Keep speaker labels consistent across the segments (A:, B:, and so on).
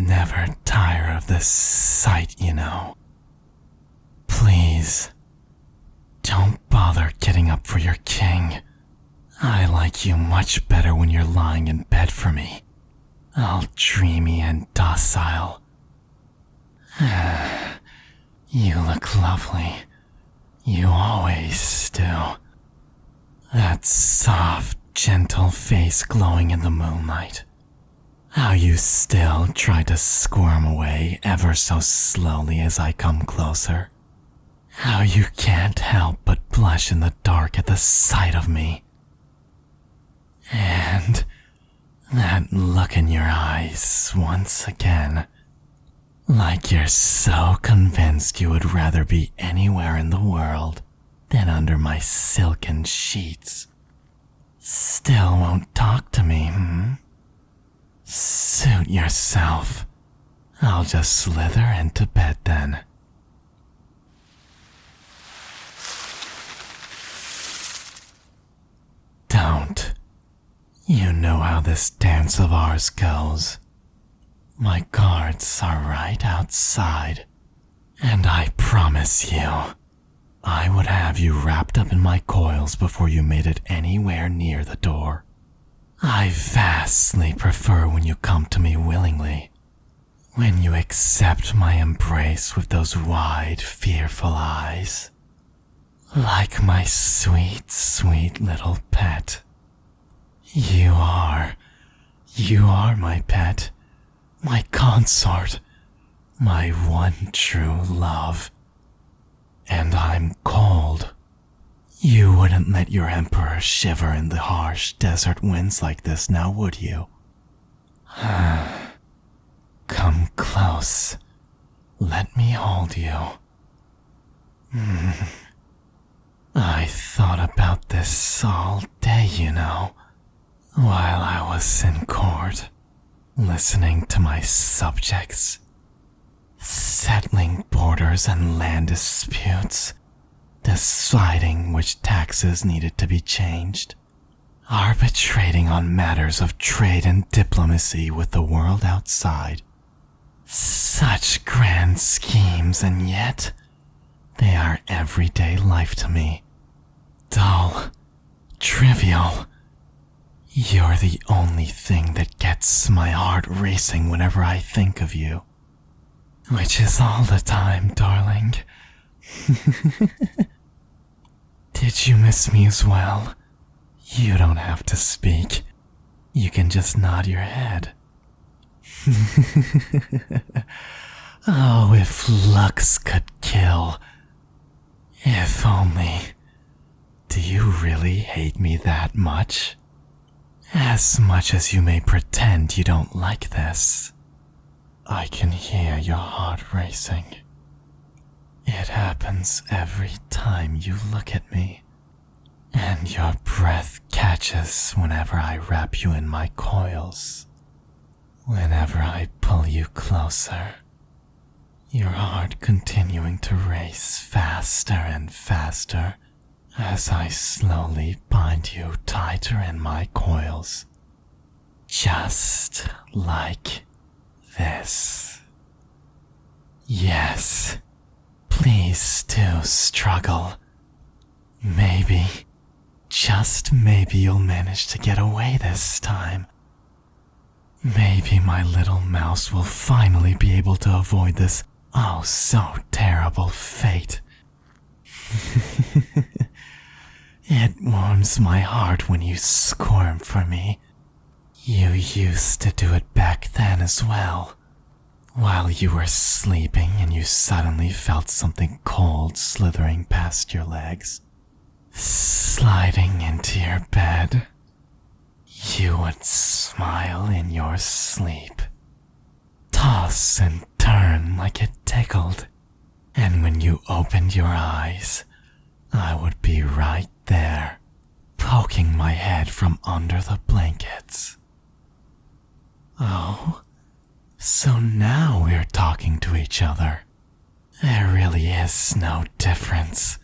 A: never tire of this sight, you know. Please, don't bother getting up for your king. I like you much better when you're lying in bed for me, all dreamy and docile. You look lovely. You always do. That soft, gentle face glowing in the moonlight. How you still try to squirm away ever so slowly as I come closer. How you can't help but blush in the dark at the sight of me. And that look in your eyes once again. Like you're so convinced you would rather be anywhere in the world than under my silken sheets. Still won't talk to me, Suit yourself. I'll just slither into bed then. Don't. You know how this dance of ours goes. My guards are right outside, and I promise you, I would have you wrapped up in my coils before you made it anywhere near the door. I vastly prefer when you come to me willingly, when you accept my embrace with those wide, fearful eyes, like my sweet, sweet little pet. You are my pet. My consort, my one true love. And I'm cold. You wouldn't let your emperor shiver in the harsh desert winds like this now, would you? Come close. Let me hold you. I thought about this all day, you know, while I was in court. Listening to my subjects, settling borders and land disputes, deciding which taxes needed to be changed, arbitrating on matters of trade and diplomacy with the world outside. Such grand schemes, and yet they are everyday life to me. Dull, trivial. You're the only thing that gets my heart racing whenever I think of you. Which is all the time, darling. Did you miss me as well? You don't have to speak. You can just nod your head. Oh, if looks could kill. If only. Do you really hate me that much? As much as you may pretend you don't like this. I can hear your heart racing. It happens every time you look at me, and your breath catches whenever I wrap you in my coils. Whenever I pull you closer, your heart continuing to race faster and faster as I slowly bind you tighter in my coils. Just like this. Yes, please do struggle. Maybe, just maybe you'll manage to get away this time. Maybe my little mouse will finally be able to avoid this oh so terrible fate. It warms my heart when you squirm for me. You used to do it back then as well, while you were sleeping and you suddenly felt something cold slithering past your legs, sliding into your bed. You would smile in your sleep, toss and turn like it tickled, and when you opened your eyes, I would be right there, poking my head from under the blankets. Oh, so now we're talking to each other. There really is no difference.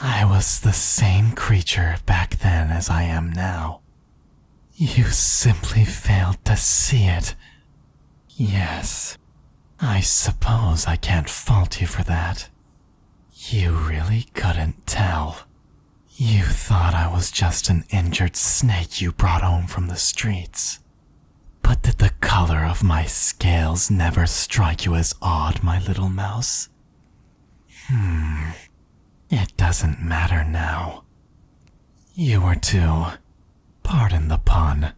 A: I was the same creature back then as I am now. You simply failed to see it. Yes, I suppose I can't fault you for that. You really couldn't tell. You thought I was just an injured snake you brought home from the streets. But did the color of my scales never strike you as odd, my little mouse? It doesn't matter now. You were too, pardon the pun,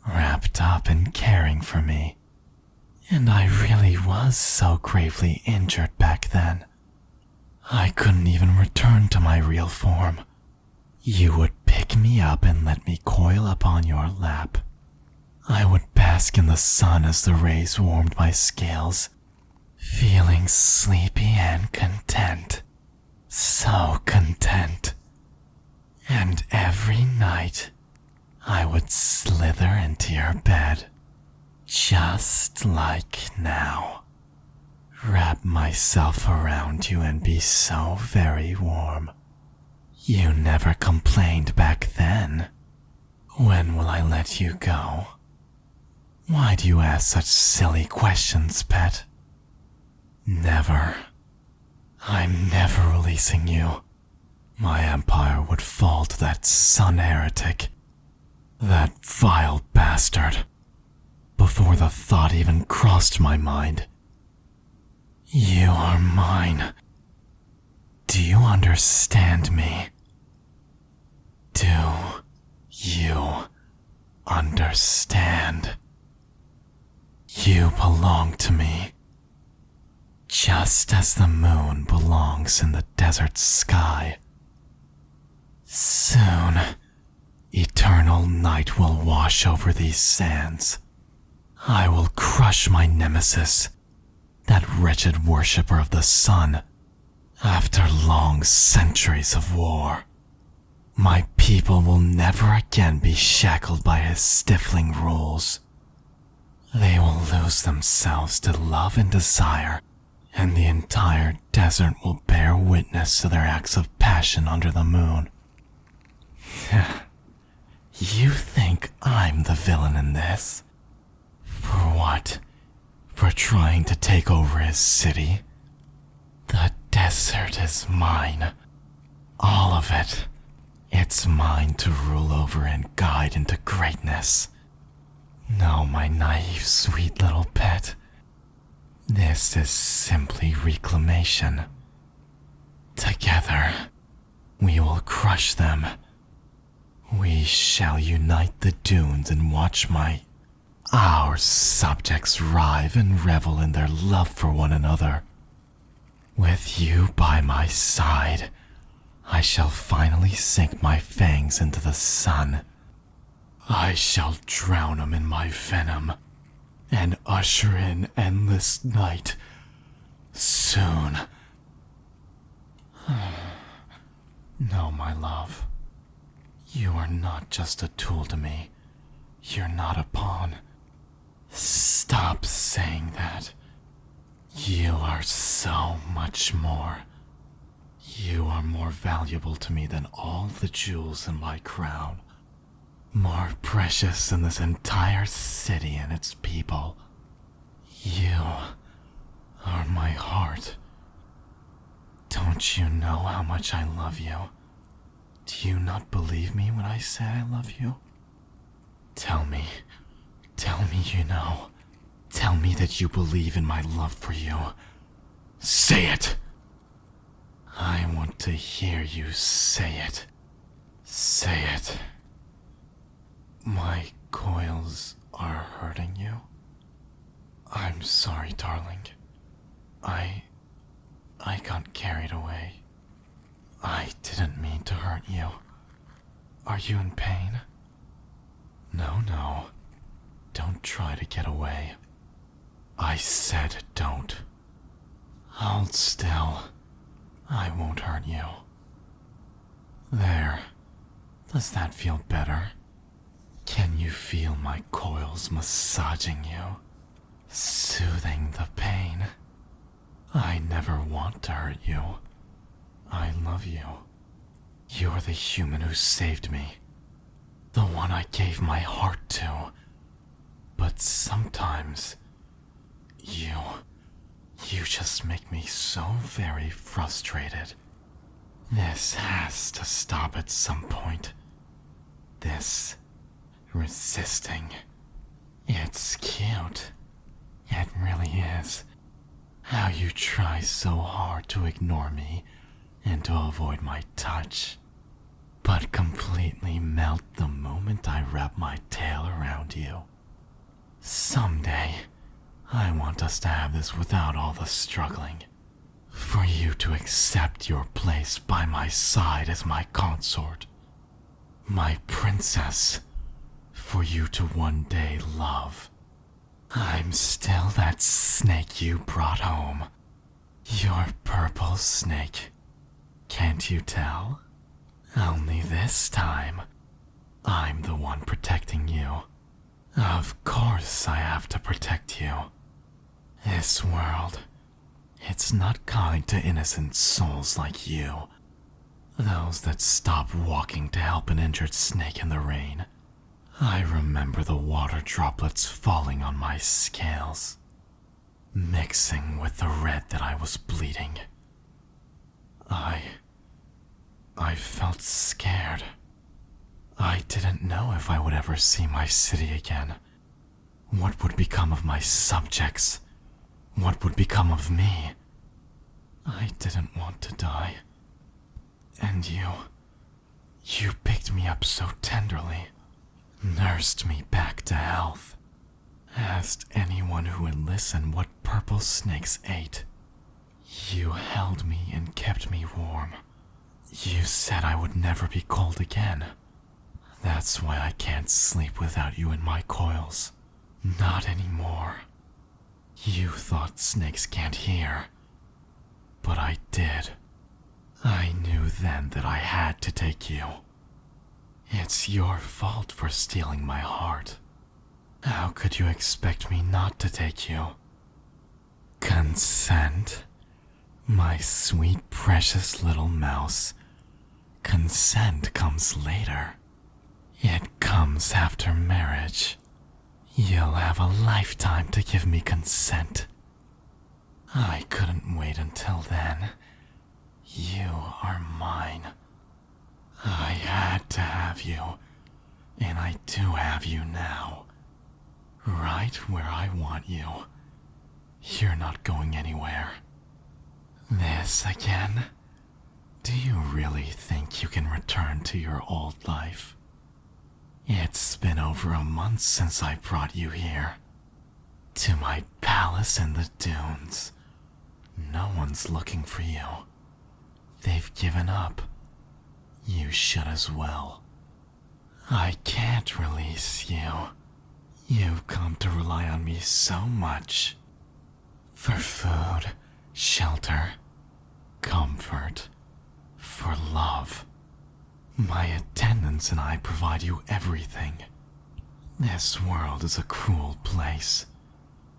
A: wrapped up in caring for me. And I really was so gravely injured back then. I couldn't even return to my real form. You would pick me up and let me coil up on your lap. I would bask in the sun as the rays warmed my scales, feeling sleepy and content. So content. And every night, I would slither into your bed, just like now. Wrap myself around you and be so very warm. You never complained back then. When will I let you go? Why do you ask such silly questions, pet? Never. I'm never releasing you. My empire would fall to that sun heretic, that vile bastard, before the thought even crossed my mind. You are mine. Do you understand me? Do you understand? You belong to me, just as the moon belongs in the desert sky. Soon, eternal night will wash over these sands. I will crush my nemesis, that wretched worshipper of the sun, after long centuries of war. My people will never again be shackled by his stifling rules. They will lose themselves to love and desire, and the entire desert will bear witness to their acts of passion under the moon. You think I'm the villain in this? For what? For trying to take over his city? The desert is mine. All of it. It's mine to rule over and guide into greatness. No, my naive, sweet little pet. This is simply reclamation. Together, we will crush them. We shall unite the dunes and watch our subjects writhe and revel in their love for one another. With you by my side, I shall finally sink my fangs into the sun. I shall drown 'em in my venom and usher in endless night soon. No, my love. You are not just a tool to me. You're not a pawn. Stop saying that. You are so much more. You are more valuable to me than all the jewels in my crown. More precious than this entire city and its people. You are my heart. Don't you know how much I love you? Do you not believe me when I say I love you? Tell me you know. Tell me that you believe in my love for you. Say it! I want to hear you say it. Say it. My coils are hurting you? I'm sorry, darling. I got carried away. I didn't mean to hurt you. Are you in pain? No. Don't try to get away. I said don't. Hold still. I won't hurt you. There. Does that feel better? Can you feel my coils massaging you? Soothing the pain? I never want to hurt you. I love you. You're the human who saved me. The one I gave my heart to. But sometimes, You. You just make me so very frustrated. This has to stop at some point. This resisting. It's cute. It really is. How you try so hard to ignore me and to avoid my touch, but completely melt the moment I wrap my tail around you. Someday, I want us to have this without all the struggling. For you to accept your place by my side as my consort, my princess, for you to one day love. I'm still that snake you brought home. Your purple snake. Can't you tell? Only this time, I'm the one protecting you. Of course I have to protect you. This world, it's not kind to innocent souls like you. Those that stop walking to help an injured snake in the rain. I remember the water droplets falling on my scales, mixing with the red that I was bleeding. I felt scared. I didn't know if I would ever see my city again. What would become of my subjects? What would become of me? I didn't want to die. And you picked me up so tenderly, nursed me back to health, asked anyone who would listen what purple snakes ate. You held me and kept me warm. You said I would never be cold again. That's why I can't sleep without you in my coils. Not anymore. You thought snakes can't hear. But I did. I knew then that I had to take you. It's your fault for stealing my heart. How could you expect me not to take you? Consent? My sweet, precious little mouse. Consent comes later. It comes after marriage. You'll have a lifetime to give me consent. I couldn't wait until then. You are mine. I had to have you, and I do have you now. Right where I want you. You're not going anywhere. This again? Do you really think you can return to your old life? It's been over a month since I brought you here. To my palace in the dunes. No one's looking for you. They've given up. You should as well. I can't release you. You've come to rely on me so much. For food, shelter, comfort, for love. My attendants and I provide you everything. This world is a cruel place.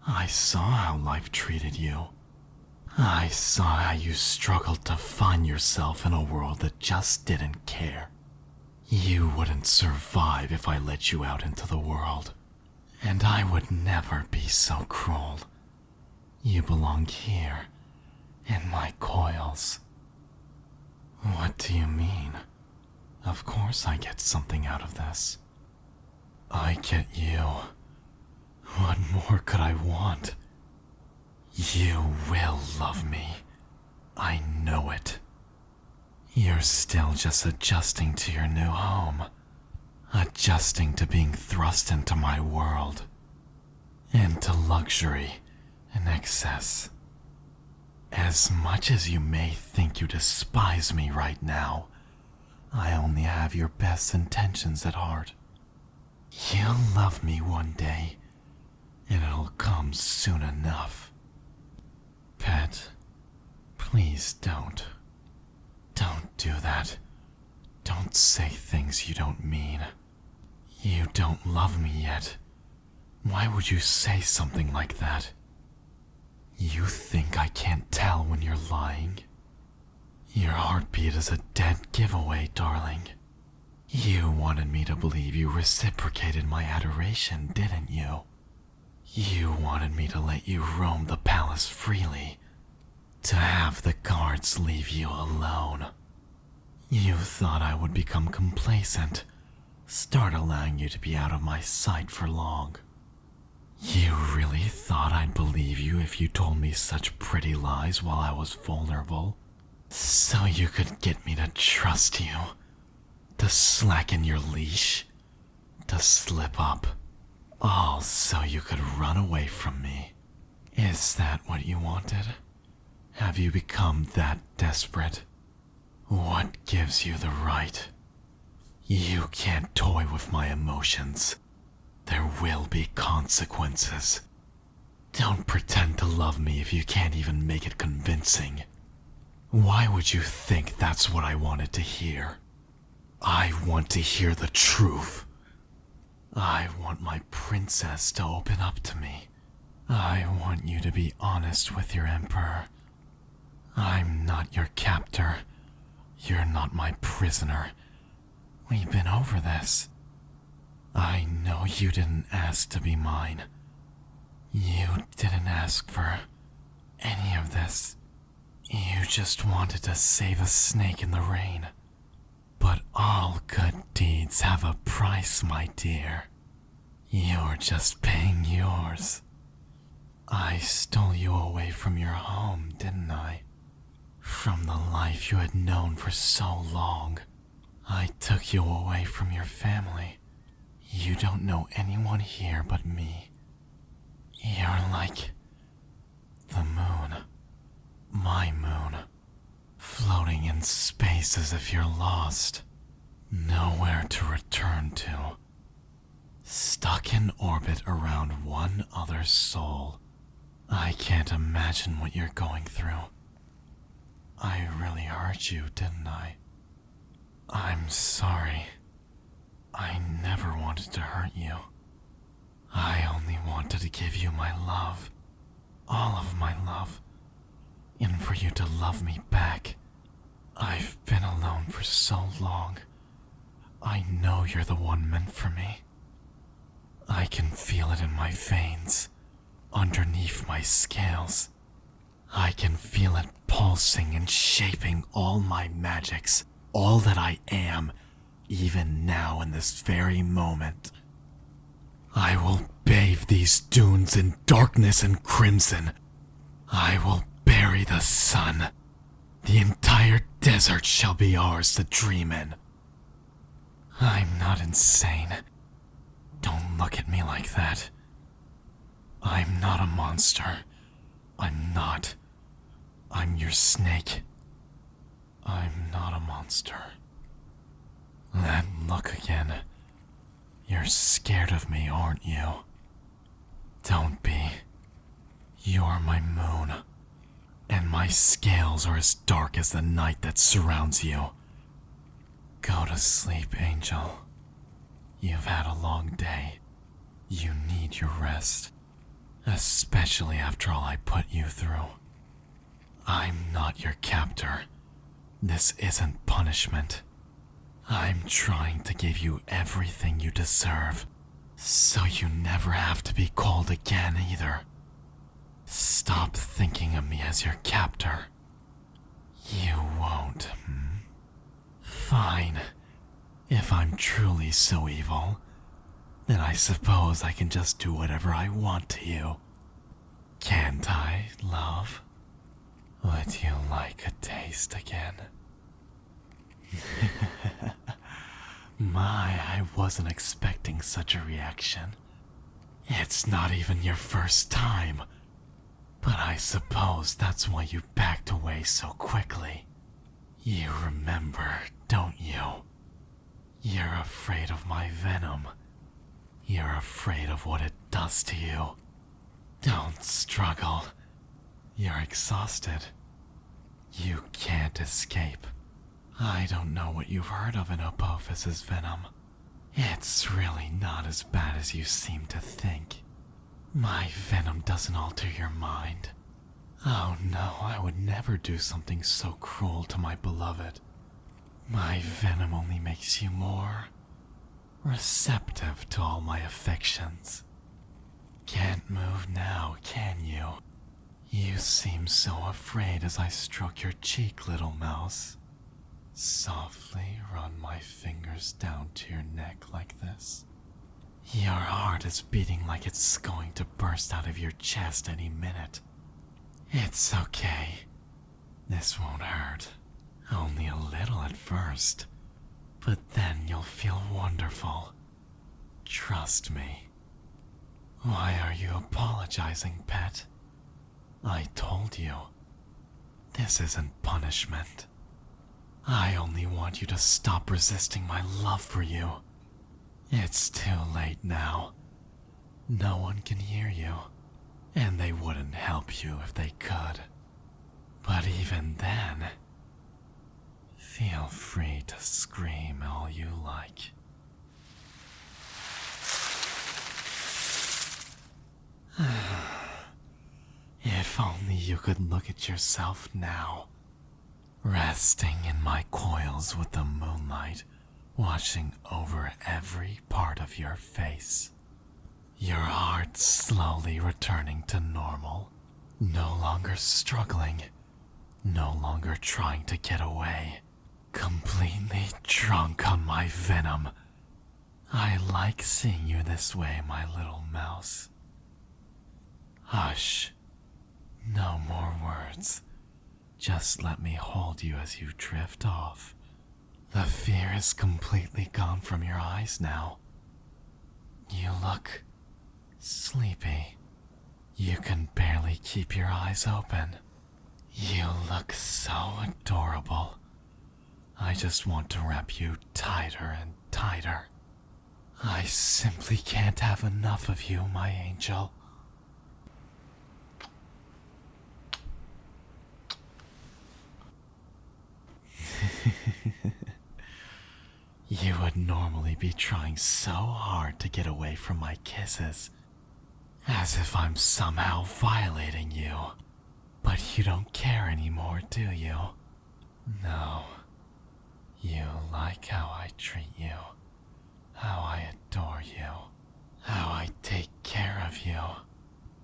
A: I saw how life treated you. I saw how you struggled to find yourself in a world that just didn't care. You wouldn't survive if I let you out into the world. And I would never be so cruel. You belong here, in my coils. What do you mean? Of course I get something out of this. I get you. What more could I want? You will love me. I know it. You're still just adjusting to your new home. Adjusting to being thrust into my world. Into luxury and excess. As much as you may think you despise me right now, I only have your best intentions at heart. You'll love me one day, and it'll come soon enough. Pet, please don't. Don't do that. Don't say things you don't mean. You don't love me yet. Why would you say something like that? You think I can't tell when you're lying? Your heartbeat is a dead giveaway, darling. You wanted me to believe you reciprocated my adoration, didn't you? You wanted me to let you roam the palace freely, to have the guards leave you alone. You thought I would become complacent, start allowing you to be out of my sight for long. You really thought I'd believe you if you told me such pretty lies while I was vulnerable, so you could get me to trust you, to slacken your leash, to slip up, all so you could run away from me. Is that what you wanted? Have you become that desperate? What gives you the right? You can't toy with my emotions. There will be consequences. Don't pretend to love me if you can't even make it convincing. Why would you think that's what I wanted to hear? I want to hear the truth. I want my princess to open up to me. I want you to be honest with your emperor. I'm not your captor. You're not my prisoner. We've been over this. I know you didn't ask to be mine. You didn't ask for any of this. You just wanted to save a snake in the rain. But all good deeds have a price, my dear. You're just paying yours. I stole you away from your home, didn't I? From the life you had known for so long. I took you away from your family. You don't know anyone here but me. You're like the moon, my moon, floating in space as if you're lost, nowhere to return to, stuck in orbit around one other soul. I can't imagine what you're going through. I really hurt you, didn't I? I'm sorry. I never wanted to hurt you. I only wanted to give you my love, all of my love, and for you to love me back. I've been alone for so long. I know you're the one meant for me. I can feel it in my veins, underneath my scales. I can feel it pulsing and shaping all my magics, all that I am, even now in this very moment. I will bathe these dunes in darkness and crimson. I will bury the sun. The entire desert shall be ours to dream in. I'm not insane. Don't look at me like that. I'm not a monster. I'm not. I'm your snake. I'm not a monster. That look again. You're scared of me, aren't you? Don't be. You're my moon, and my scales are as dark as the night that surrounds you. Go to sleep, Angel. You've had a long day. You need your rest, especially after all I put you through. I'm not your captor. This isn't punishment. I'm trying to give you everything you deserve, so you never have to be called again either. Stop thinking of me as your captor. You won't, Fine. If I'm truly so evil, then I suppose I can just do whatever I want to you. Can't I, love? Would you like a taste again? My, I wasn't expecting such a reaction. It's not even your first time. But I suppose that's why you backed away so quickly. You remember, don't you? You're afraid of my venom. You're afraid of what it does to you. Don't struggle. You're exhausted. You can't escape. I don't know what you've heard of in Apophis' venom. It's really not as bad as you seem to think. My venom doesn't alter your mind. Oh no, I would never do something so cruel to my beloved. My venom only makes you more receptive to all my affections. Can't move now, can you? You seem so afraid as I stroke your cheek, little mouse. Softly run my fingers down to your neck like this. Your heart is beating like it's going to burst out of your chest any minute. It's okay. This won't hurt. Only a little at first. But then you'll feel wonderful. Trust me. Why are you apologizing, pet? I told you. This isn't punishment. I only want you to stop resisting my love for you. It's too late now. No one can hear you, and they wouldn't help you if they could. But even then, feel free to scream all you like. If only you could look at yourself now, resting in my coils with the moonlight, watching over every part of your face. Your heart slowly returning to normal, no longer struggling, no longer trying to get away, completely drunk on my venom. I like seeing you this way, my little mouse. Hush. No more words. Just let me hold you as you drift off. The fear is completely gone from your eyes now. You look sleepy. You can barely keep your eyes open. You look so adorable. I just want to wrap you tighter and tighter. I simply can't have enough of you, my angel. You would normally be trying so hard to get away from my kisses, as if I'm somehow violating you. But you don't care anymore, do you? No. You like how I treat you, how I adore you, how I take care of you.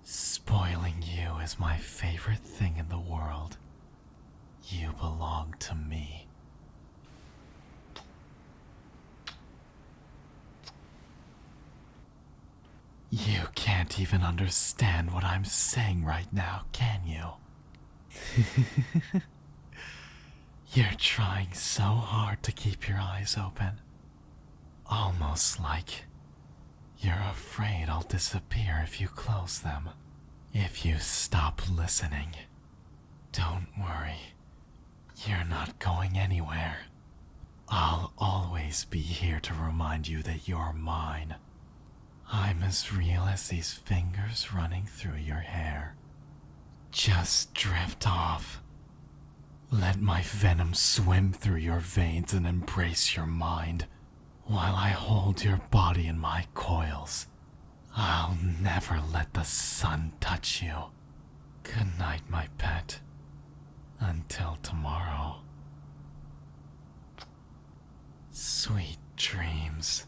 A: Spoiling you is my favorite thing in the world. You belong to me. You can't even understand what I'm saying right now, can you? You're trying so hard to keep your eyes open. Almost like you're afraid I'll disappear if you close them. If you stop listening. Don't worry. You're not going anywhere. I'll always be here to remind you that you're mine. I'm as real as these fingers running through your hair. Just drift off. Let my venom swim through your veins and embrace your mind, while I hold your body in my coils. I'll never let the sun touch you. Good night, my pet. Until tomorrow. Sweet dreams.